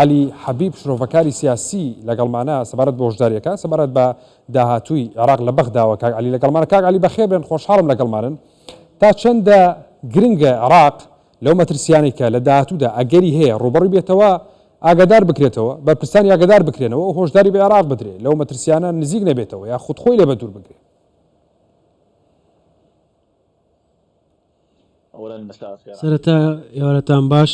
علی حەبیب شرۆڤەکاری سیاسی لەگەڵمانە سەبارەت بە هۆشداریەکە سەبارەت بە داهاتووی عێراق لە بەغداوە کاک علی لەگەڵمانە. کاک علی بەخێر بێن، خۆشحاڵم لەگەڵمانن. تا چەندە گرنگە عێراق لەو مەترسیانەی کە لە داهاتوودا ئەگەری هەیە ڕوبەڕووی بێتەوە ئاگادار بکرێتەوە، بەرپرسانی ئاگادار بکرێنەوە و هۆشداری بە عێراق بدرێت لەو مەترسیانە نزیک نەبێتەوە یا خودخۆی لێ بە دوور بگرێت. سەرەتا یاوەتان باش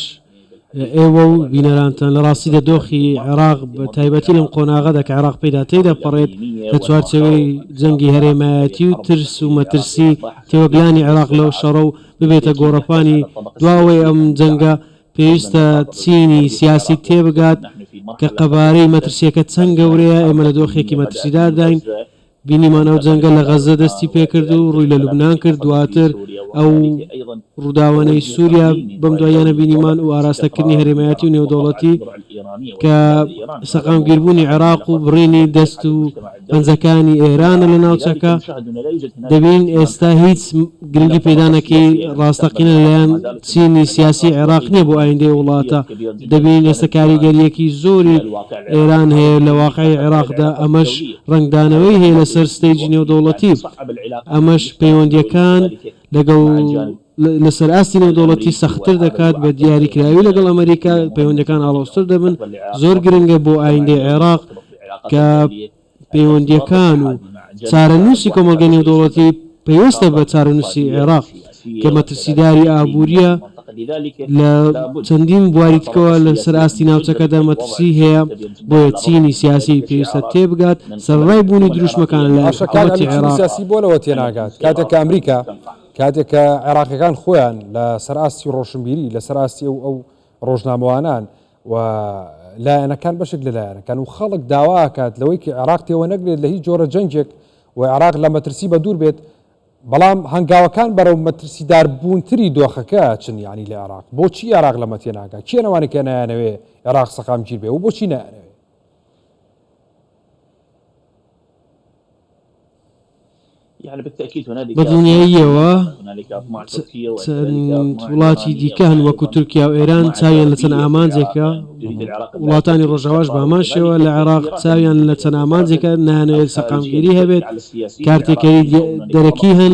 ئێوە و بینەرانتان لە ڕاستیدا دۆخی عێراق بە تایبەتی لەم قۆناغەدا کە عێراق پێدا تێدا پەڕێت لە چوارچەوەی جەنگی هەرێمایەتی و ترس و مەترسی تێوەگلانی عێراق لەو شەڕە و ببێتە گۆڕەپانی دواوەی ئەم جەنگە پێویستە چینی سیاسی تێبگات کە قەبارەی مەترسیەکە چەند گەورەیە. ئێمە لە دۆخێکی مەترسیدار داین، بینیمان ئەو جەنگە لە غەزە دەستی پێکرد و ڕووی لە لوبنان کرد، دواتر ئەو ڕووداوانەی سووریا بەم دوایانە بینیمان و ئاراستەکردنی هەرێمایەتی و نێودەوڵەتی کە سەقامگیربوونی عێراق و بڕینی دەست و پەنجەکانی ئێرانە لە ناوچەکە. دەبین ئێستا هیچ گرنگی پێدانەکەی ڕاستەقینە لەلایەن چینی سیاسی عێراق نییە بۆ ئایندەی وڵاتە. دەبین ئێستا کاریگەریەکی زۆری ئێران هەیە لە واقعی عێراقدا، ئەمەش ڕنگدانەوەی هەیە لەسەر ستەیجی نێودەوڵەتی، ئەمەش پەیوەندیەکان لەگەڵ لەسەر ئاستی نێودەوڵەتی سەختتر دەکات بە دیاریکراوی لەگەڵ ئەمریکا. پەیوەندەکان ئاڵۆزتر دەبن، زۆر گرنگە بۆ ئایندەی عێراق کە پەیوەندیەکان و چارەنووسی کۆمەلگەی نێودەوڵەتی پێویستە بە چارەنووسی عێراق کە مەترسیداری ئابووریە لە چەندین بواریتکەوە لەسەر ئاستی ناوچەکەدا مەترسی هەیە، بۆیە چینی سیاسی پێویستە تێبگات سەرڕای بوونی دروشمەکان لە حکومەتی عێراق سیاسی بۆ لەوە تێناگات. کاتێک کە ئەمریکا کاتێک کە عێراقیەکان خۆیان لە سەرئاستی ڕۆشنبیری لە سەرئاستی ئەو ڕۆژنامەوانان و لایەنەکان بەشێک لە لایەنەکان و خەڵک داواکات لەوەی کە عێراق تێوە نەگرێت لە هیچ جۆرە جەنجێک و عێراق لە مەترسی بە دوور بێت، بەڵام هەنگاوەکان بەرەو مەترسیدار بوونتری دۆخەکە چن یانی لە عێراق. بۆچی عێراق لەمە تێناگات؟ کێنەوانی کە نایانەوێ عێراق سەقامگیر بێ و بۆچی نایانەوێ؟ بە دنیاییەوە وڵاتی دیکە هەن وەکو تورکیا و ئێران چاویان لە چەند ئامانجێکە، وڵاتانی ڕۆژاواش بە هەمان شێوە لە عێراق چاویان لە چەند ئامانجێکە نانەوێت سەقامگیری هەبێت. کارتێکەری دەرەکی هەن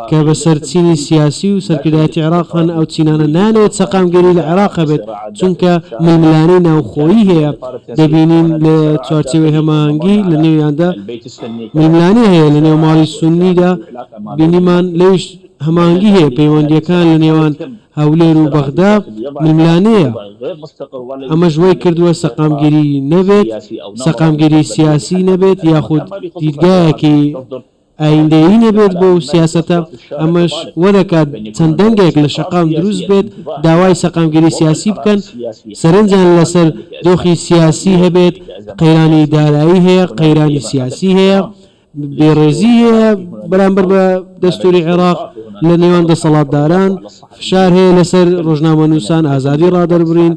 کە بە سەرچینی سیاسی و سەرکردایەتی عێراق هەن، ئەو چینانە نانەوێت سەقامگیری لە عێراق هەبێت چونکە ململانەی ناوخۆیی هەیە. دەبینین لە چوارچێوەی هەماهەنگی لە نێویاندا ململانەی هەیە لە نێو ماڵی سونی بینیمان لەویش هەماهەنگی هەیە، پەیوەندیەکان لە نێوان هەولێر و بەغدا ململانەیە. ئەمەش وای کردووە سەقامگیری نەبێت، سەقامگیری سیاسی نەبێت یاخود دیدگایەکی ئایندەیی نەبێت بۆ سیاسەتە. ئەمەش وەدەکات چەند دەنگێک لە شەقام دروست بێت داوای سەقامگیری سیاسی بکەن، سەرنجیان لەسەر دۆخی سیاسی هەبێت، قەیرانی دارایی هەیە، قەیرانی سیاسی هەیە، بێڕێزی هەیە بەرامبەر بە دەستوری عێراق لە نێوان دەسەڵاتداران، فشار هەیە لەسەر ڕۆژنامە نووسان ئازادی ڕادەربڕین،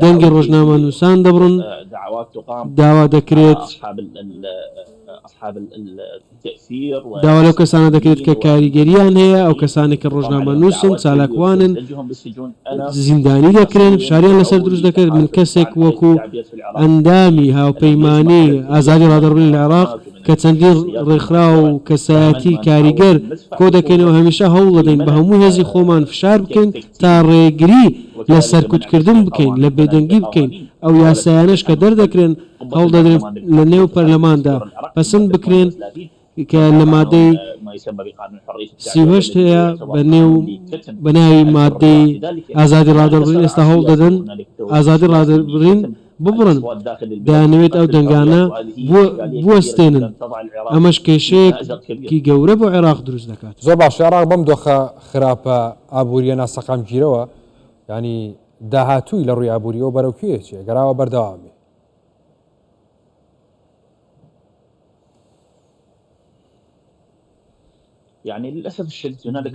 دەنگی ڕۆژنامە نووسان دەبڕن، داوا دەکرێت داوا لەو کەسانە دەکرێت کە کاریگەریان هەیە، ئەو کەسانی کە ڕۆژنامە نووسن چالاکوانن زیندانی دەکرێن، فشاریان لەسەر دروست دەکرێت. من کەسێک وەکو ئەندامی هاوپەیمانی ئازادی ڕادەربڕین لە عێراق کە چەندین ڕێکخرا و کەسایەتی کاریگەر کۆ دەکەینەوە هەمیشە هەوڵ دەدەین بە هەموو هێزی خۆمان فشار بکەین تا ڕێگری لە سەرکوتکردن بکەین، لە بێدەنگی بکەین. ئەو یاسایانش کە دەردەکرێن هەوڵ دەدرێن لە نێو پەرلەماندا پەسەند بکرێن کە لە مادەی 38 هەیە بە ناوی مادەی ئازادی ڕادەربڕین. ئێستا هەوڵ دەدەن ئازادی ڕادەربڕین ببڕن، دەیانەوێت ئەو دەنگانە بوەستێنن. ئەمەش کێشەیەکی گەورە بۆ عێراق دروست دەکات. زۆر باش. عێراق بەم دۆخە خراپە ئابووریە ناسەقامگیرەوە ینی داهاتووی لە ڕووی ئابووریەوە بەرەوکوێچێ گەراوە بەردەوامێ.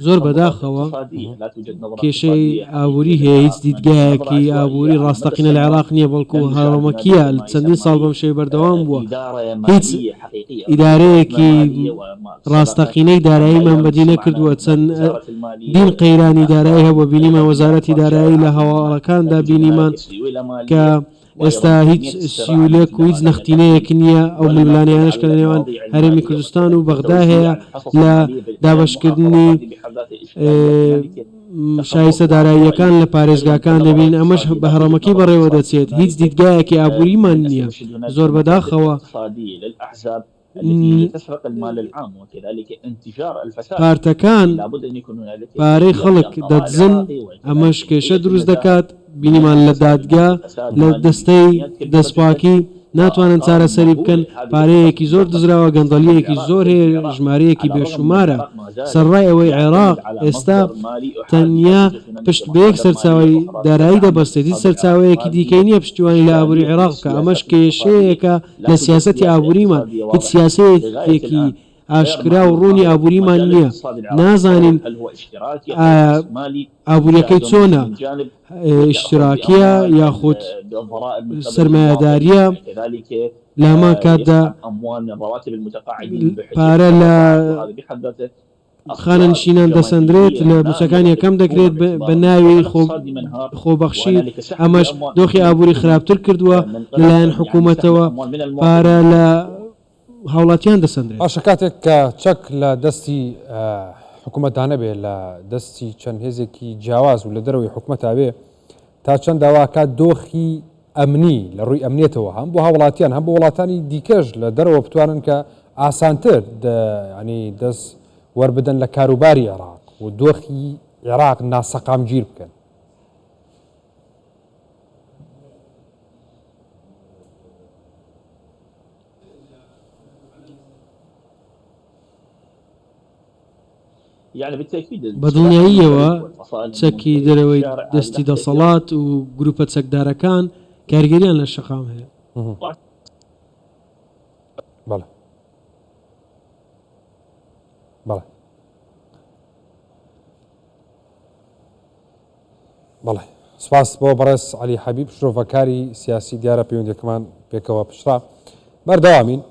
زۆر بەداخەوە کێشەی ئابووری هەیە، هیچ دیدگایەکی ئابووری ڕاستەقینە لە عێراق نییە، بەڵکو هەڕەمەکیە چەندین ساڵ بەم شێوەی بەردەوام بووە. هیچ ئیدارەیەکی ڕاستەقینەی داراییمان بەدی نەکردووە. چەند دین قەیرانی دارایی هەبووە، بینیمان وەزارەتی دارایی لە هەواڵەکاندا بینیمان کە ئێستا هیچ سیولێک و هیچ نەختینەیەک نییە ئەو ململانیانش کە لە نێوان هەرێمی کوردستان و بەغدا هەیە لە دابەشکردنی شایستە داراییەکان لە پارێزگاکان دەبین ئەمەش بە هەڕەمەکی بەڕێوە دەچێت هیچ دیدگایەکی ئابووریمان نییە زۆر بەداخەوە پارتەکان پارەی خەڵک دەدزن ئەمەش کێشە دروست دەکات بینیمان لە دادگا لە دەستەی دەستپاکی ناتوانن چارەسەری بکەن پارەیەکی زۆر دزراوە گەندەڵیەکی زۆر هەیە ژمارەیەکی بێشومارە سەرڕای ئەوەی عێراق ئێستا تەنیا پشت بە یەک سەرچاوی دارایی دەبەستێت هیچ سەرچاوەیەکی دیکەی نییە پشتیوانی لە ئابووری عێراق بکە ئەمەش کێشەیەکە لە سیاسەتی ئابووریمان هیچ سیاسەیەکی ئاشکرا و ڕوونی ئابووریمان نییە نازانین ئابووریەکەی چۆنە ئیشتراکیە یاخود سەرمایه‌داریە لە هەمان کاتدا پارە لە خانەنشینان دەسەندرێت لە بچەکان یەکەم دەکرێت بە ناوی خۆبەخشی ئەمەش دۆخی ئابووری خراپتر کردووە لەلایەن حکوومەتەوە پارە لە هاوڵاتیان دەسەندرێت باشە کاتێک کە چەک لە دەستی حکوومەتدانە بێ لە دەستی چەند هێزێکی جیاواز و لە دەرەوەی حکوومەتا بێ تا چەند داواکات دۆخی ئەمنی لە ڕووی ئەمنیێتەوە هەم بۆ هاوڵاتیان هەم بۆ وڵاتانی دیکەش لە دەرەوە بتوانن کە ئاسانتر ینی دەست وەربدەن لە کاروباری عێراق و دۆخی عێراق ناسەقامگیر بکەن. بەدڵنیاییەوە چەکی دەرەوەی دەستی دەسەڵات و گروپە چەکدارەکان کارگەریان لە شەقام هەیە. بەڵێ بەڵێ بەڵێ سپاس بۆ بەڕێز عەلی حەبیب شرۆڤەکاری سیاسی دیارە پەیوەندیەکەمان پێکەوە پشرا بەردەوامین